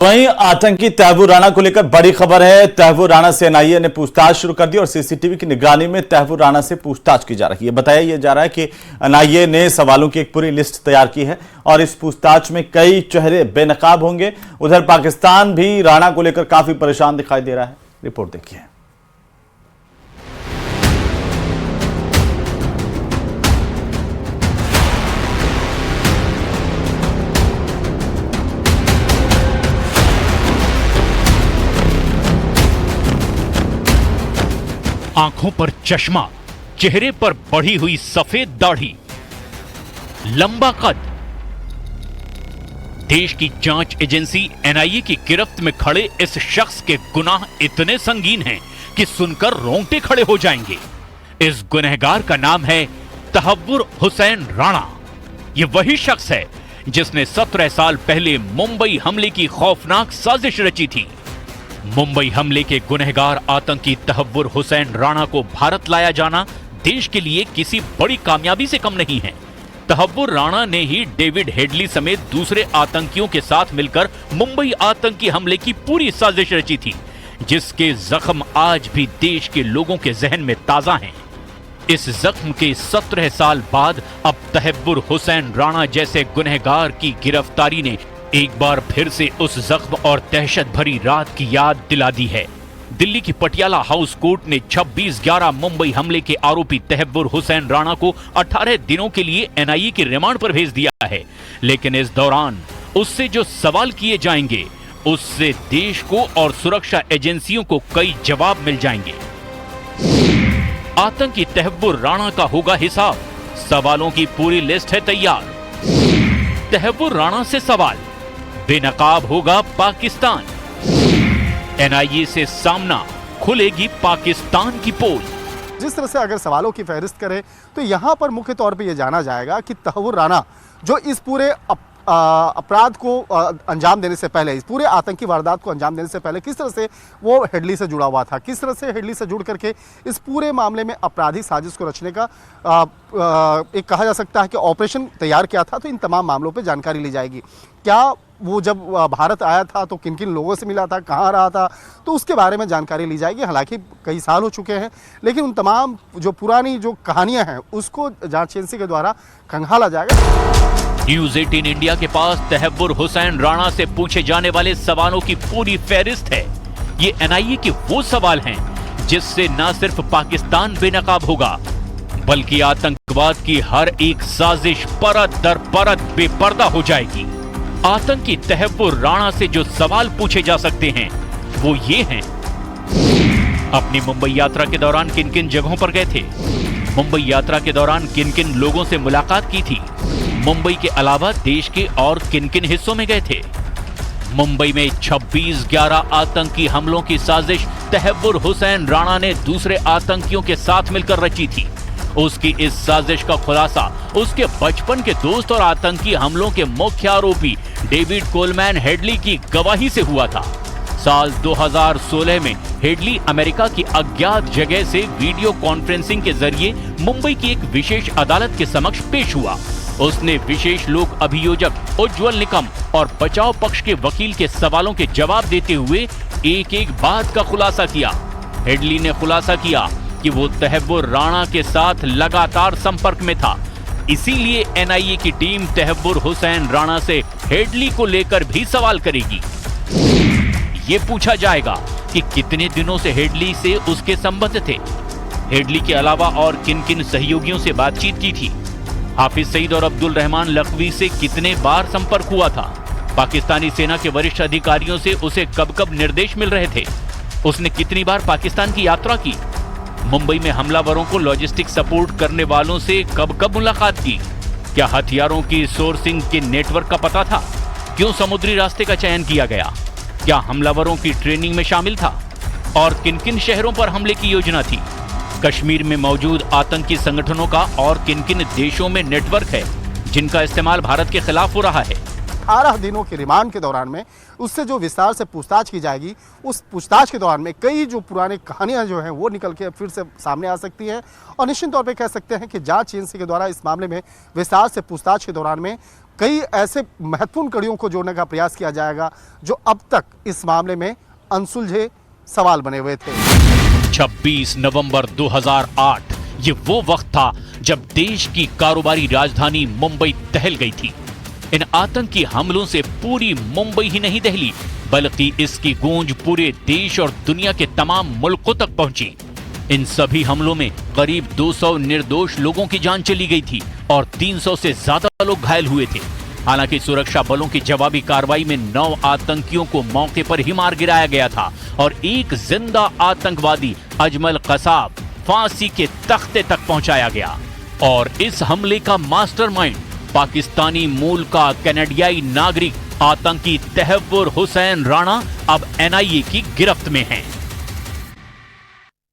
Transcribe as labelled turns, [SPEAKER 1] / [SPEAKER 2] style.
[SPEAKER 1] वहीं आतंकी तैयबुर राणा को लेकर बड़ी खबर है। तैयबुर राणा से एनआईए ने पूछताछ शुरू कर दी और सीसीटीवी की निगरानी में तैयबुर राणा से पूछताछ की जा रही है। बताया जा रहा है कि एनआईए ने सवालों की एक पूरी लिस्ट तैयार की है और इस पूछताछ में कई चेहरे बेनकाब होंगे। उधर पाकिस्तान भी राणा को लेकर काफी परेशान दिखाई दे रहा है। रिपोर्ट देखिए।
[SPEAKER 2] आंखों पर चश्मा, चेहरे पर बढ़ी हुई सफेद दाढ़ी, लंबा कद। देश की जांच एजेंसी एनआईए की गिरफ्त में खड़े इस शख्स के गुनाह इतने संगीन हैं कि सुनकर रोंगटे खड़े हो जाएंगे। इस गुनहगार का नाम है तहव्वुर हुसैन राणा। यह वही शख्स है जिसने 17 साल पहले मुंबई हमले की खौफनाक साजिश रची थी। मुंबई हमले के गुनहगार आतंकी तहव्वुर हुसैन राणा को भारत लाया जाना देश के लिए किसी बड़ी कामयाबी से कम नहीं है। तहव्वुर राणा ने ही डेविड हेडली समेत दूसरे आतंकियों के साथ मिलकर मुंबई आतंकी हमले की पूरी साजिश रची थी, जिसके जख्म आज भी देश के लोगों के जहन में ताजा हैं। इस जख्म के 17 साल बाद अब तहव्वुर हुसैन राणा जैसे गुनहगार की गिरफ्तारी ने एक बार फिर से उस जख्म और दहशत भरी रात की याद दिला दी है। दिल्ली की पटियाला हाउस कोर्ट ने 26/11 मुंबई हमले के आरोपी तहव्वुर हुसैन राणा को 18 दिनों के लिए एनआईए की रिमांड पर भेज दिया है। लेकिन इस दौरान उससे जो सवाल किए जाएंगे उससे देश को और सुरक्षा एजेंसियों को कई जवाब मिल जाएंगे। आतंकी तहव्वुर राणा का होगा हिसाब। सवालों की पूरी लिस्ट है तैयार। तहव्वुर राणा से सवाल, बेनकाब होगा पाकिस्तान। एनआईए से सामना, खुलेगी पाकिस्तान की पोल।
[SPEAKER 3] जिस तरह से अगर सवालों की फहरिस्त करें तो यहां पर मुख्य तौर पे यह जाना जाएगा कि तहव्वुर राणा जो इस पूरे अपराध को अंजाम देने से पहले, इस पूरे आतंकी वारदात को अंजाम देने से पहले किस तरह से वो हेडली से जुड़ा हुआ था, किस तरह से हेडली से जुड़ करके इस पूरे मामले में आपराधिक साजिश को रचने का एक कहा जा सकता है कि ऑपरेशन तैयार किया था। तो इन तमाम मामलों पे जानकारी ली जाएगी। क्या वो जब भारत आया था तो किन किन लोगों से मिला था, कहाँ रहा था, तो उसके बारे में जानकारी ली जाएगी। हालांकि कई साल हो चुके हैं, लेकिन उन तमाम जो पुरानी जो कहानियां हैं उसको जांच एजेंसी के द्वारा खंगाला जाएगा।
[SPEAKER 2] न्यूज़ 18 इंडिया के पास तहव्वुर हुसैन राणा से पूछे जाने वाले सवालों की पूरी फहरिस्त है। ये एनआईए के वो सवाल हैं जिससे न सिर्फ पाकिस्तान बेनकाब होगा, बल्कि आतंकवाद की हर एक साजिश परत दर परत बेपर्दा हो जाएगी। आतंकी तहव्वुर राणा से जो सवाल पूछे जा सकते हैं वो ये हैं: अपनी मुंबई यात्रा के दौरान किन किन जगहों पर गए थे? मुंबई यात्रा के दौरान किन किन लोगों से मुलाकात की थी? मुंबई के अलावा देश के और किन किन हिस्सों में गए थे? मुंबई में 26/11 आतंकी हमलों की साजिश तहव्वुर हुसैन राणा ने दूसरे आतंकियों के साथ मिलकर रची थी। उसकी इस साजिश का खुलासा उसके बचपन के दोस्त और आतंकी हमलों के मुख्य आरोपी डेविड कोलमैन हेडली की गवाही से हुआ था। साल 2016 में हेडली अमेरिका की अज्ञात जगह से वीडियो कॉन्फ्रेंसिंग के जरिए मुंबई की एक विशेष अदालत के समक्ष पेश हुआ। उसने विशेष लोक अभियोजक उज्ज्वल निकम और बचाव पक्ष के वकील के सवालों के जवाब देते हुए एक एक बात का खुलासा किया। हेडली ने खुलासा किया कि वो तहव्वुर राणा के साथ लगातार संपर्क में था। इसीलिए एनआईए की टीम तहव्वुर हुसैन राणा से हेडली को लेकर भी सवाल करेगी। ये पूछा जाएगा कि कितने दिनों से हेडली से उसके संबंध थे, हेडली के अलावा और किन किन सहयोगियों से बातचीत की थी, हाफिज सईद और अब्दुल रहमान लखवी से कितने बार संपर्क हुआ था, पाकिस्तानी सेना के वरिष्ठ अधिकारियों से उसे कब कब निर्देश मिल रहे थे, उसने कितनी बार पाकिस्तान की यात्रा की, मुंबई में हमलावरों को लॉजिस्टिक सपोर्ट करने वालों से कब कब मुलाकात की, क्या हथियारों की सोर्सिंग के नेटवर्क का पता था, क्यों समुद्री रास्ते का चयन किया गया, क्या हमलावरों की ट्रेनिंग में शामिल था और किन किन शहरों पर हमले की योजना थी, कश्मीर में मौजूद आतंकी संगठनों का और किन किन देशों में नेटवर्क है जिनका इस्तेमाल भारत के खिलाफ हो रहा है।
[SPEAKER 3] 18 दिनों के रिमांड के दौरान में उससे जो विस्तार से पूछताछ की जाएगी, उस पूछताछ के दौरान में कई जो पुरानी कहानियां जो हैं वो निकल के फिर से सामने आ सकती हैं। और निश्चित तौर पे कह सकते हैं कि जांच एजेंसी के द्वारा इस मामले में विस्तार से पूछताछ के दौरान में कई ऐसे महत्वपूर्ण कड़ियों को जोड़ने का प्रयास किया जाएगा जो अब तक इस मामले में अनसुलझे सवाल बने हुए थे।
[SPEAKER 2] 26 नवंबर 2008 ये वो वक्त था जब देश की कारोबारी राजधानी मुंबई दहल गई थी। इन आतंकी हमलों से पूरी मुंबई ही नहीं दहली, बल्कि इसकी गूंज पूरे देश और दुनिया के तमाम मुल्कों तक पहुंची। इन सभी हमलों में करीब 200 निर्दोष लोगों की जान चली गई थी और 300 से ज्यादा लोग घायल हुए थे। हालांकि सुरक्षा बलों की जवाबी कार्रवाई में 9 आतंकियों को मौके पर ही मार गिराया गया था और एक जिंदा आतंकवादी अजमल कसाब फांसी के तख्ते तक पहुंचाया गया। और इस हमले का मास्टरमाइंड पाकिस्तानी मूल का कनाडियाई नागरिक आतंकी तहव्वुर हुसैन राणा अब एनआईए की गिरफ्त में है।